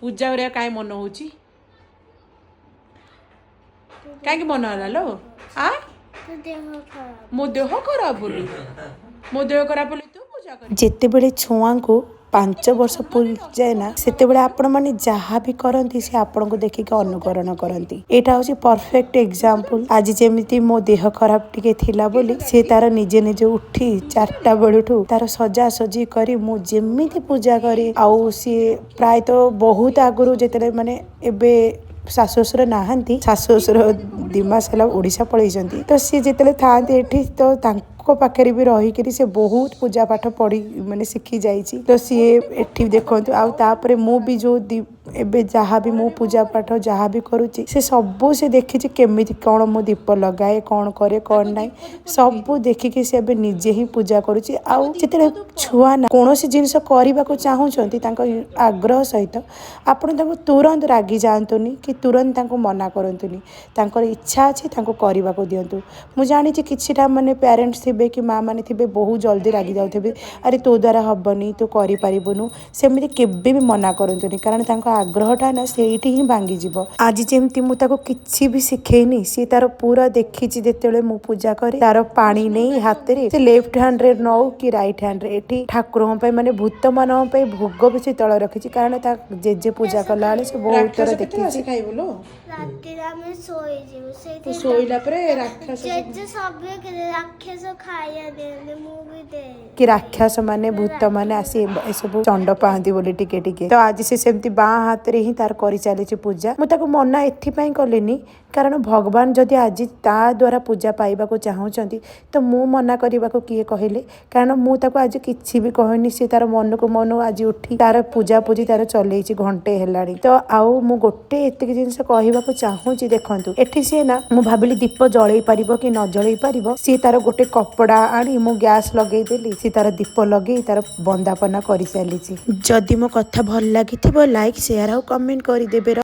पूजा urea काई मन होची काई मन होला लो आ मो देह खराब बोली मो देह खराब बोली तू पूजा कर जेतेबेले छुआ को 5 वर्ष पूरी जाए ना सेतेबेले आपण माने जहाँ भी करती से आपण को देखिक अनुकरण करती। एटा हूँ परफेक्ट एग्जांपल। आज जेमिति मो देह खराब टिके थिला बोली से तार निजे निजे उठी 4टा बेलुठू तार सजा सजी करी मु जेमिति पूजा करी आउ सी प्राय तो बहुत आगुरु जेतेले माने एबे शाशु ससुर नहांती शाशु ससुर 2 मास है ओडिशा पलैंती तो सी जिते था तो पाखे भी रहीकि से बहुत पूजा पाठ पढ़ी माने शिखी जाइए तो सी एठी देखु आउे मु भी जो एबे जहाँ भी मु पूजा पाठ जहाँ भी करुच्ची से सबू से देखी केमी कौन मो दीप लगाए कौन करे कौन ना सबू देखिकी से एबे निजे ही पूजा करुच्ची आउ जिते छुआ ना कौन जिनस करने को चाहूँगी आग्रह सहित आपण तुरंत रागी जातुनि कि तुरंत मना करतुनि इच्छा अच्छी करने को दिंतु। मुझे जानी किछिटा माने पेरेंट्स थे कि माँ मैंने थे बहुत जल्दी रागी जाऊे अरे तो द्वारा हेनी तू करपारिबुनु सेमती केबे भी मना करतुनि कारण आग्रहटा ना से ही भांगी आज जमी मुझे किसी भी शिखेनी सी तार पूरा देखी जिते मु पूजा करे तार पानी नहीं हाथ में लेफ्ट हैंड रे नौ कि राइट हैंड रे एठी ठाकुर माने भूत मान भोग भी से तल रखी कारण जेजे पूजा कला से बहुत थर देखी कि राक्षस माने भूत माने आसी सब चंड पाती बोली टिके टिके तो आज से सेमती बाँ हाथ रे ही तार कर चली पूजा मुझे मना एथपाई कलिनी कारण भगवान जदि आज ता द्वारा पूजा पाइबा को चाहूँगी तो मु मना करने को किए कहले कारण मुझे आज किसी भी कहनी सी तार मन को मन आज उठी तार पूजा पूजी तार चल घंटे है तो आउ मु गोटे एत जिनस कहवाक चाहूँगी देखु एठी सी ना मु भाविली दीप जल पार कि न जल पार सी तार गोटे कपड़ा आनी मु गैस लगेदेली सी तार दीप लगे तार बंदापना कर सारी जदि मो कथा भल लगी लाइक शेयर और कमेंट करदेवे।